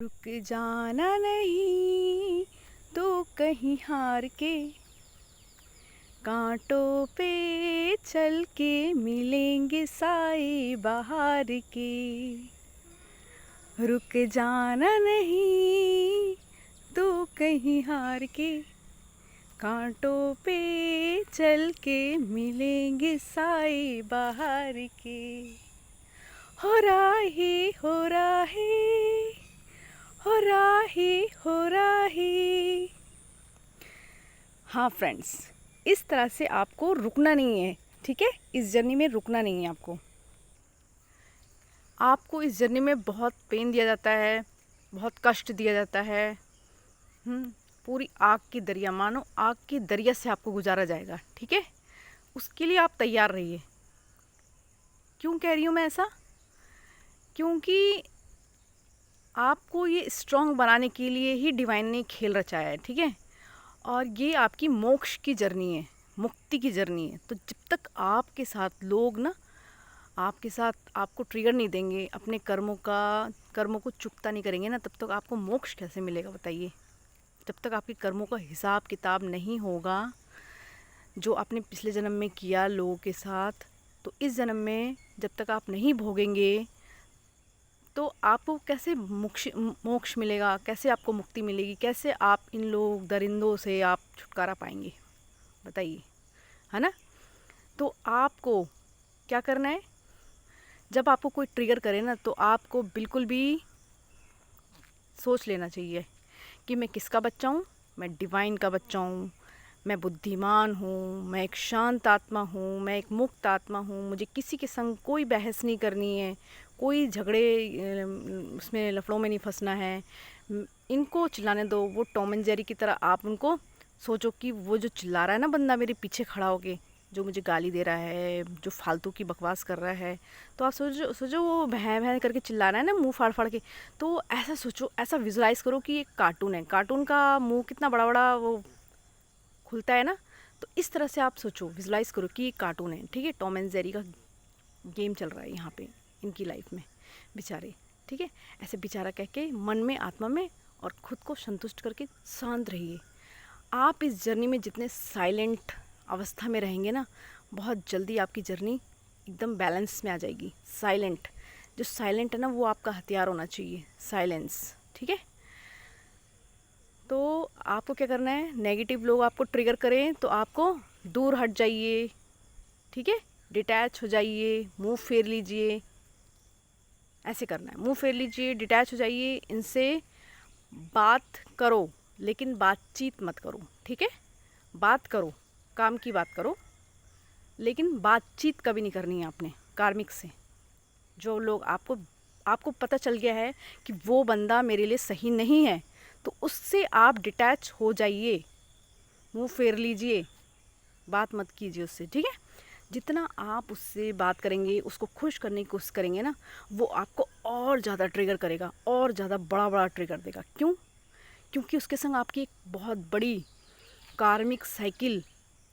रुक जाना नहीं तो कहीं हार के, कांटों पे चल के मिलेंगे साए बाहर के। रुक जाना नहीं तो कहीं हार के, कांटों पे चल के मिलेंगे साए बाहर के। हो राही हो राही हो राही हो राही। हाँ फ्रेंड्स, इस तरह से आपको रुकना नहीं है, ठीक है। इस जर्नी में रुकना नहीं है आपको। आपको इस जर्नी में बहुत पेन दिया जाता है, बहुत कष्ट दिया जाता है। पूरी आग की दरिया, मानो आग की दरिया से आपको गुजारा जाएगा, ठीक है। उसके लिए आप तैयार रहिए। क्यों कह रही हूँ मैं ऐसा? क्योंकि आपको ये स्ट्रॉन्ग बनाने के लिए ही डिवाइन ने खेल रचाया है, ठीक है। और ये आपकी मोक्ष की जर्नी है, मुक्ति की जर्नी है। तो जब तक आपके साथ लोग ना आपके साथ आपको ट्रिगर नहीं देंगे, अपने कर्मों को चुकता नहीं करेंगे ना, तब तक आपको मोक्ष कैसे मिलेगा बताइए। जब तक आपके कर्मों का हिसाब किताब नहीं होगा, जो आपने पिछले जन्म में किया लोगों के साथ, तो इस जन्म में जब तक आप नहीं भोगेंगे तो आपको कैसे मोक्ष मिलेगा, कैसे आपको मुक्ति मिलेगी, कैसे आप इन लोग दरिंदों से आप छुटकारा पाएंगे बताइए, है ना। तो आपको क्या करना है, जब आपको कोई ट्रिगर करे ना, तो आपको बिल्कुल भी सोच लेना चाहिए कि मैं किसका बच्चा हूँ। मैं डिवाइन का बच्चा हूँ, मैं बुद्धिमान हूँ, मैं एक शांत आत्मा हूँ, मैं एक मुक्त आत्मा हूँ। मुझे किसी के संग कोई बहस नहीं करनी है, कोई झगड़े उसमें लफड़ों में नहीं फंसना है। इनको चिल्लाने दो, वो टॉम एंड जेरी की तरह आप उनको सोचो कि वो जो चिल्ला रहा है ना बंदा मेरे पीछे खड़ा होके, जो मुझे गाली दे रहा है, जो फालतू की बकवास कर रहा है, तो आप सोचो वो भैं भैं करके चिल्ला रहा है ना मुंह फाड़ फाड़ के। तो ऐसा सोचो, ऐसा विजुलाइज करो कि एक कार्टून है, कार्टून का मुंह कितना बड़ा बड़ा वो खुलता है ना। तो इस तरह से आप सोचो, विजुलाइज करो कि एक कार्टून है, ठीक है। टॉम एंड जेरी का गेम चल रहा है यहाँ पे इनकी लाइफ में, बेचारे, ठीक है। ऐसे बेचारा कह के मन में आत्मा में और खुद को संतुष्ट करके शांत रहिए। आप इस जर्नी में जितने साइलेंट अवस्था में रहेंगे ना, बहुत जल्दी आपकी जर्नी एकदम बैलेंस में आ जाएगी। साइलेंट, जो साइलेंट है ना, वो आपका हथियार होना चाहिए, साइलेंस, ठीक है। तो आपको क्या करना है, नेगेटिव लोग आपको ट्रिगर करें तो आपको दूर हट जाइए, ठीक है। डिटैच हो जाइए, मुंह फेर लीजिए, ऐसे करना है। मुंह फेर लीजिए, डिटैच हो जाइए, इनसे बात करो लेकिन बातचीत मत करो, ठीक है। बात करो, काम की बात करो, लेकिन बातचीत कभी नहीं करनी है आपने कार्मिक से। जो लोग आपको पता चल गया है कि वो बंदा मेरे लिए सही नहीं है, तो उससे आप डिटैच हो जाइए, मुंह फेर लीजिए, बात मत कीजिए उससे, ठीक है। जितना आप उससे बात करेंगे, उसको खुश करने की कोशिश करेंगे ना, वो आपको और ज़्यादा ट्रिगर करेगा, और ज़्यादा बड़ा बड़ा ट्रिगर देगा। क्यों? क्योंकि उसके संग आपकी एक बहुत बड़ी कार्मिक साइकिल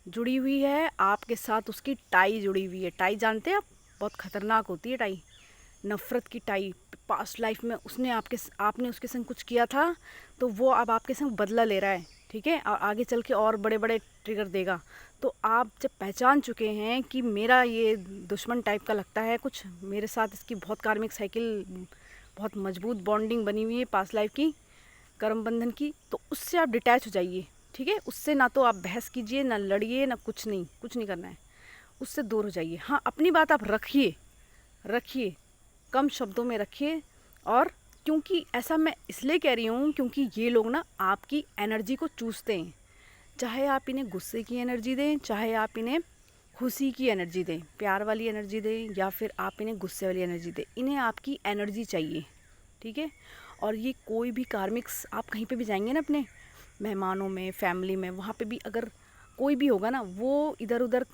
जुड़ी हुई है, आपके साथ उसकी टाई जुड़ी हुई है। टाई जानते हैं आप? बहुत ख़तरनाक होती है टाई, नफ़रत की टाई। पास्ट लाइफ में आपने उसके संग कुछ किया था, तो वो अब आपके संग बदला ले रहा है, ठीक है। और आगे चल के और बड़े बड़े ट्रिगर देगा। तो आप जब पहचान चुके हैं कि मेरा ये दुश्मन टाइप का लगता है कुछ, मेरे साथ इसकी बहुत कार्मिक साइकिल, बहुत मजबूत बॉन्डिंग बनी हुई है पास्ट लाइफ की, कर्म बंधन की, तो उससे आप डिटैच हो जाइए, ठीक है। उससे ना तो आप बहस कीजिए, ना लड़िए, ना कुछ नहीं करना है, उससे दूर हो जाइए। हाँ, अपनी बात आप रखिए, रखिए, कम शब्दों में रखिए। और क्योंकि ऐसा मैं इसलिए कह रही हूँ क्योंकि ये लोग ना आपकी एनर्जी को चूसते हैं। चाहे आप इन्हें गुस्से की एनर्जी दें, चाहे आप इन्हें खुशी की एनर्जी दें, प्यार वाली एनर्जी दें, या फिर आप इन्हें गुस्से वाली एनर्जी दें, इन्हें आपकी एनर्जी चाहिए, ठीक है। और ये कोई भी कार्मिक्स, आप कहीं पे भी जाएंगे ना, अपने मेहमानों में, फैमिली में, वहाँ पे भी अगर कोई भी होगा ना, वो इधर उधर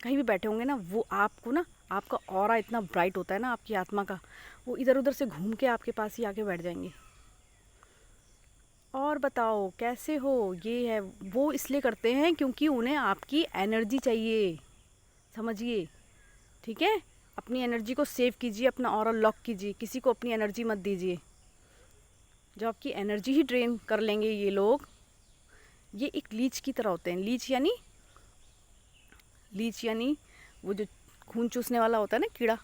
कहीं भी बैठे होंगे ना, वो आपको ना, आपका ऑरा इतना ब्राइट होता है ना आपकी आत्मा का, वो इधर उधर से घूम के आपके पास ही आके बैठ जाएंगे। और बताओ कैसे हो, ये है वो इसलिए करते हैं क्योंकि उन्हें आपकी एनर्जी चाहिए, समझिए, ठीक है। अपनी एनर्जी को सेव कीजिए, अपना ऑरा लॉक कीजिए, किसी को अपनी एनर्जी मत दीजिए। जो आपकी एनर्जी ही ड्रेन कर लेंगे ये लोग। ये एक लीच की तरह होते हैं। लीच यानी वो जो खून चूसने वाला होता है ना, कीड़ा,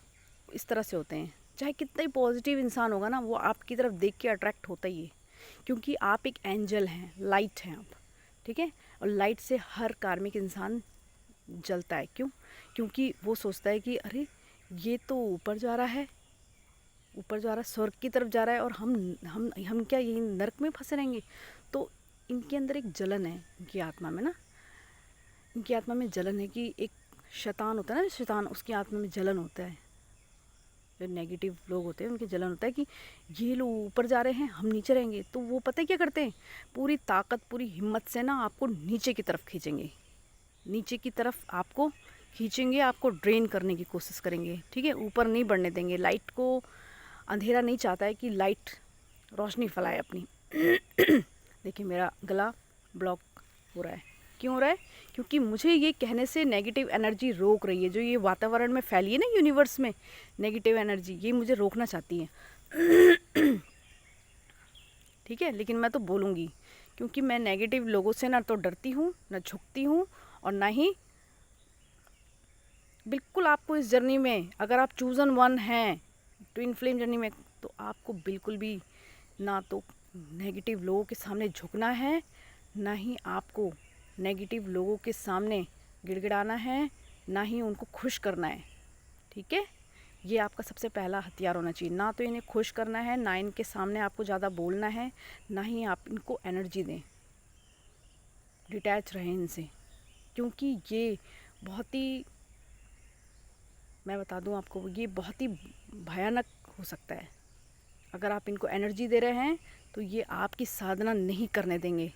इस तरह से होते हैं। चाहे कितना ही पॉजिटिव इंसान होगा ना, वो आपकी तरफ देख के अट्रैक्ट होता ही है, क्योंकि आप एक एंजल हैं, लाइट हैं आप, ठीक है। और लाइट से हर कार्मिक इंसान जलता है। क्यों? क्योंकि वो सोचता है कि अरे ये तो ऊपर जा रहा है, स्वर्ग की तरफ जा रहा है, और हम क्या यही नरक में फंसे रहेंगे। तो इनके अंदर एक जलन है, इनकी आत्मा में जलन है कि एक शैतान होता है ना, शैतान, उसकी आत्मा में जलन होता है। जो नेगेटिव लोग होते हैं उनकी जलन होता है कि ये लोग ऊपर जा रहे हैं, हम नीचे रहेंगे। तो वो पता है क्या करते हैं, पूरी ताकत पूरी हिम्मत से ना आपको नीचे की तरफ खींचेंगे, आपको ड्रेन करने की कोशिश करेंगे, ठीक है। ऊपर नहीं बढ़ने देंगे। लाइट को अंधेरा नहीं चाहता है कि लाइट रोशनी फैलाए अपनी। देखिए मेरा गला ब्लॉक हो रहा है। क्यों हो रहा है? क्योंकि मुझे ये कहने से नेगेटिव एनर्जी रोक रही है। जो ये वातावरण में फैली है ना, यूनिवर्स में नेगेटिव एनर्जी, ये मुझे रोकना चाहती है। ठीक है, लेकिन मैं तो बोलूँगी, क्योंकि मैं नेगेटिव लोगों से ना तो डरती हूँ, ना झुकती हूँ, और ना ही बिल्कुल आपको इस जर्नी में, अगर आप चूज़न वन हैं ट्विन फ्लेम जर्नी में, तो आपको बिल्कुल भी ना तो नेगेटिव लोगों के सामने झुकना है, ना ही आपको नेगेटिव लोगों के सामने गिड़गिड़ाना है, ना ही उनको खुश करना है, ठीक है। ये आपका सबसे पहला हथियार होना चाहिए। ना तो इन्हें खुश करना है, ना इनके सामने आपको ज़्यादा बोलना है, ना ही आप इनको एनर्जी दें। डिटैच रहें इनसे, क्योंकि ये बहुत ही, मैं बता दूं आपको, ये बहुत ही भयानक हो सकता है। अगर आप इनको एनर्जी दे रहे हैं तो ये आपकी साधना नहीं करने देंगे।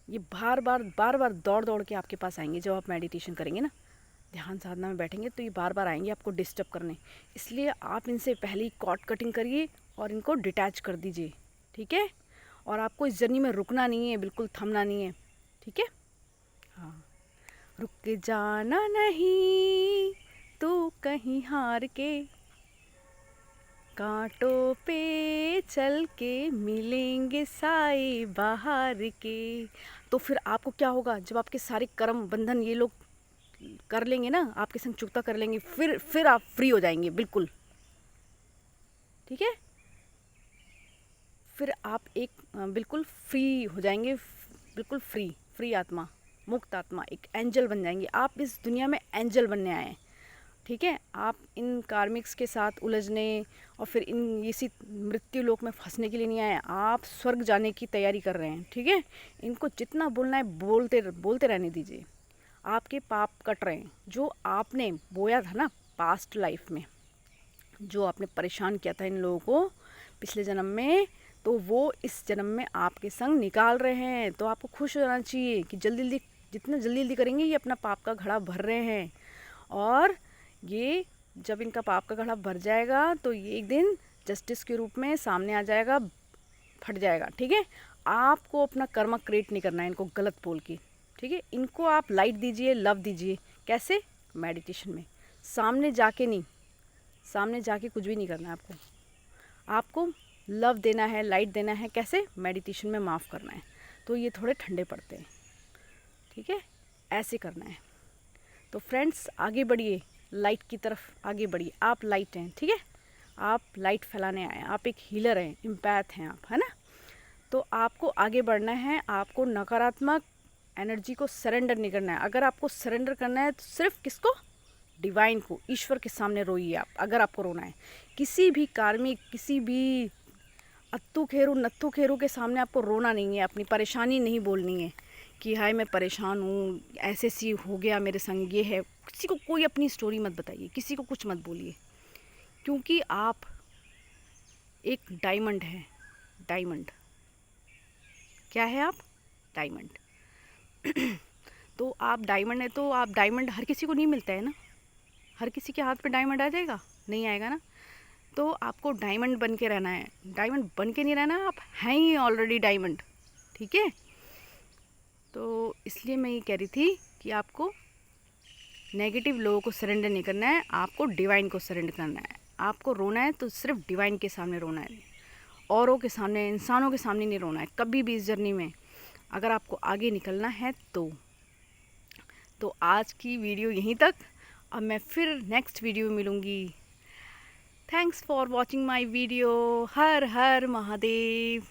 ये बार बार दौड़ दौड़ के आपके पास आएंगे। जब आप मेडिटेशन करेंगे ना, ध्यान साधना में बैठेंगे, तो ये बार बार आएंगे आपको डिस्टर्ब करने। इसलिए आप इनसे पहले ही कॉर्ड कटिंग करिए और इनको डिटैच कर दीजिए, ठीक है। और आपको इस जर्नी में रुकना नहीं है, बिल्कुल थमना नहीं है, ठीक है। हाँ, रुक जाना नहीं तू कहीं हार के, कांटों पे चल के मिलेंगे साए बाहर के। तो फिर आपको क्या होगा, जब आपके सारे कर्म बंधन ये लोग कर लेंगे ना, आपके संग चुकता कर लेंगे, फिर आप फ्री हो जाएंगे बिल्कुल, ठीक है। फिर आप एक बिल्कुल फ्री हो जाएंगे, बिल्कुल फ्री आत्मा, मुक्त आत्मा, एक एंजल बन जाएंगे। आप इस दुनिया में एंजल बनने आए हैं, ठीक है। आप इन कार्मिक्स के साथ उलझने और फिर इन इसी मृत्यु लोक में फंसने के लिए नहीं आए। आप स्वर्ग जाने की तैयारी कर रहे हैं, ठीक है। इनको जितना बोलना है बोलते रहने दीजिए। आपके पाप कट रहे हैं। जो आपने बोया था ना पास्ट लाइफ में, जो आपने परेशान किया था इन लोगों को पिछले जन्म में, तो वो इस जन्म में आपके संग निकाल रहे हैं। तो आपको खुश हो जाना चाहिए कि जितना जल्दी करेंगे ये अपना पाप का घड़ा भर रहे हैं। और ये जब इनका पाप का घड़ा भर जाएगा तो ये एक दिन जस्टिस के रूप में सामने आ जाएगा, फट जाएगा, ठीक है। आपको अपना कर्म क्रिएट नहीं करना है इनको गलत बोल के, ठीक है। इनको आप लाइट दीजिए, लव दीजिए। कैसे? मेडिटेशन में। सामने जाके कुछ भी नहीं करना है आपको लव देना है, लाइट देना है। कैसे? मेडिटेशन में माफ़ करना है। तो ये थोड़े ठंडे पड़ते हैं, ठीक है, ऐसे करना है। तो फ्रेंड्स आगे बढ़िए, लाइट की तरफ आगे बढ़िए। आप लाइट हैं, ठीक है, आप लाइट फैलाने आए हैं, आप एक हीलर हैं, इम्पैथ हैं आप, है ना। तो आपको आगे बढ़ना है, आपको नकारात्मक एनर्जी को सरेंडर नहीं करना है। अगर आपको सरेंडर करना है तो सिर्फ किसको? डिवाइन को, ईश्वर के सामने रोइए आप। अगर आपको रोना है किसी भी कार्मिक, किसी भी अत्तू खेरू नत्थू खेरू के सामने आपको रोना नहीं है, अपनी परेशानी नहीं बोलनी है कि हाय मैं परेशान हूँ, ऐसे सी हो गया मेरे संग, ये है। किसी को कोई अपनी स्टोरी मत बताइए, किसी को कुछ मत बोलिए, क्योंकि आप एक डायमंड है। डायमंड क्या है? आप डायमंड। तो आप डायमंड है, तो आप डायमंड हर किसी को नहीं मिलता है ना। हर किसी के हाथ पे डायमंड आ जाएगा? नहीं आएगा ना। तो आपको डायमंड बन के रहना है। डायमंड बन के नहीं रहना, आप हैं ही ऑलरेडी डायमंड, ठीक है। तो इसलिए मैं ये कह रही थी कि आपको नेगेटिव लोगों को सरेंडर नहीं करना है, आपको डिवाइन को सरेंडर करना है। आपको रोना है तो सिर्फ डिवाइन के सामने रोना है। औरों के सामने, इंसानों के सामने नहीं रोना है कभी भी इस जर्नी में, अगर आपको आगे निकलना है तो आज की वीडियो यहीं तक। अब मैं फिर नेक्स्ट वीडियो में मिलूँगी। Thanks for watching my video. Her her Mahadev.